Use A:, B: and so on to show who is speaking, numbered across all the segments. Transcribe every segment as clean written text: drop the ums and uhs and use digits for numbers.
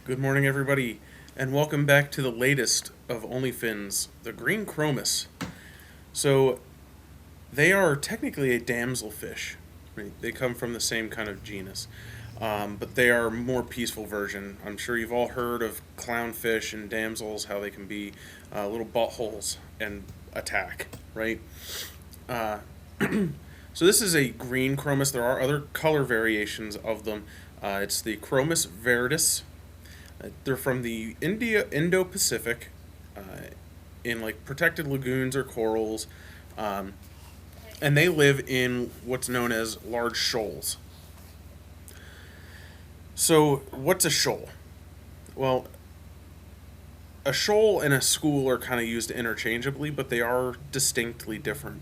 A: Good morning, everybody, and welcome back to the latest of OnlyFins, the Green Chromis. So, they are technically a damselfish. Right? They come from the same kind of genus, but they are a more peaceful version. I'm sure you've all heard of clownfish and damsels, how they can be little buttholes and attack, right? Uh, so this is a green chromis. There are other color variations of them. It's the Chromis Viridis. They're from the Indo-Pacific, uh, in like protected lagoons or corals, um, and they live in what's known as large shoals. So, what's a shoal? Well, a shoal and a school are kind of used interchangeably, but they are distinctly different.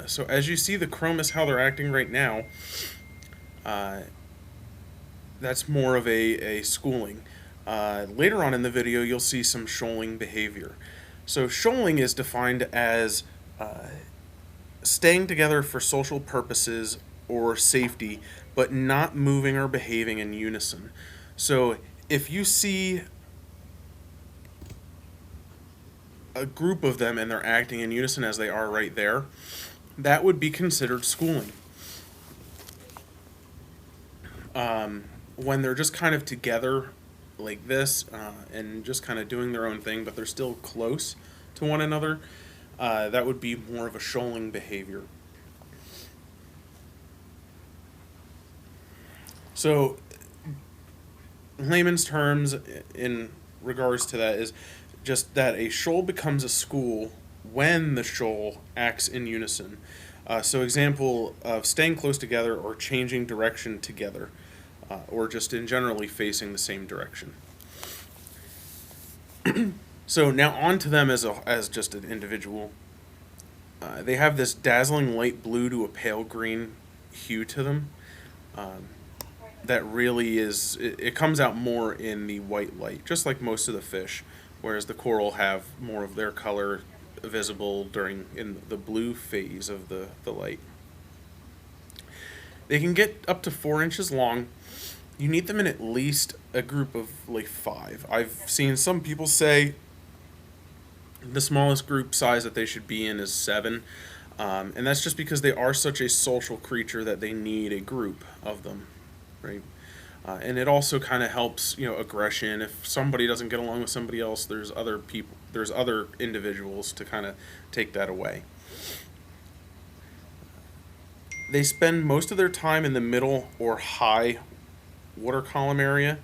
A: So, as you see the chromis, how they're acting right now, uh, that's more of a schooling. Later on in the video, you'll see some shoaling behavior. So, shoaling is defined as staying together for social purposes or safety, but not moving or behaving in unison. So, if you see a group of them and they're acting in unison as they are right there, that would be considered schooling. When they're just kind of together like this and just kind of doing their own thing, but they're still close to one another, that would be more of a shoaling behavior. So, in layman's terms, in regards to that, is just that a shoal becomes a school when the shoal acts in unison. So, example of staying close together or changing direction together, or just in generally facing the same direction. So now on to them as just an individual. They have this dazzling light blue to a pale green hue to them. That really is, it comes out more in the white light, just like most of the fish, whereas the coral have more of their color visible in the blue phase of the light. They can get up to 4 inches long. You need them in at least a group of like 5. I've seen some people say the smallest group size that they should be in is 7. And that's just because they are such a social creature that they need a group of them, right? And it also kind of helps, aggression. If somebody doesn't get along with somebody else, there's other individuals to kind of take that away. They spend most of their time in the middle or high water column area.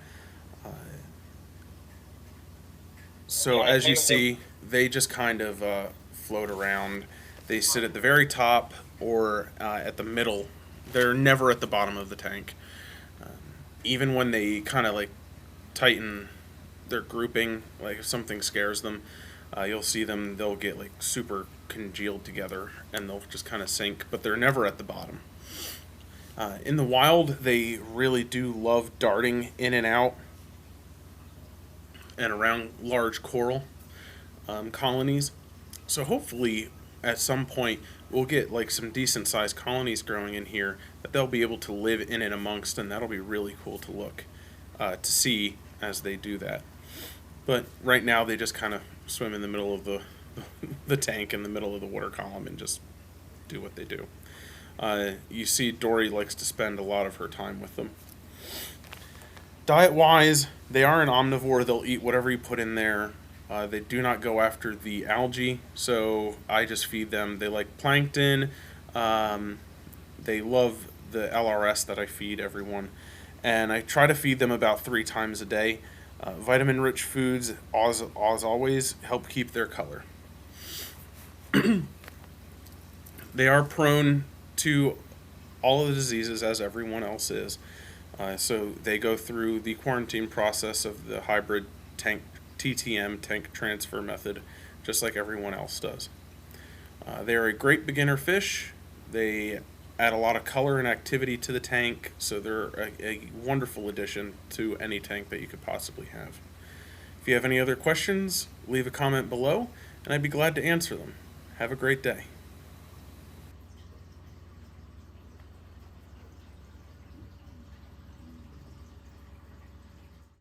A: So as you see, they just kind of float around. They sit at the very top or at the middle. They're never at the bottom of the tank. Even when they kind of like tighten their grouping, like if something scares them, you'll see them, they'll get like super congealed together and they'll just kind of sink, but they're never at the bottom. In the wild, they really do love darting in and out and around large coral colonies. So hopefully, at some point, we'll get like some decent sized colonies growing in here that they'll be able to live in and amongst, and that'll be really cool to to see as they do that. But right now, they just kind of swim in the middle of the tank in the middle of the water column and just do what they do. You see Dory likes to spend a lot of her time with them. Diet-wise, they are an omnivore. They'll eat whatever you put in there. They do not go after the algae, so I just feed them. They like plankton. They love the LRS that I feed everyone. And I try to feed them about 3 times a day. Vitamin-rich foods, as always, help keep their color. They are prone to all of the diseases as everyone else is. So they go through the quarantine process of the hybrid tank TTM tank transfer method, just like everyone else does. They are a great beginner fish. They add a lot of color and activity to the tank, so they're a wonderful addition to any tank that you could possibly have. If you have any other questions, leave a comment below, and I'd be glad to answer them. Have a great day.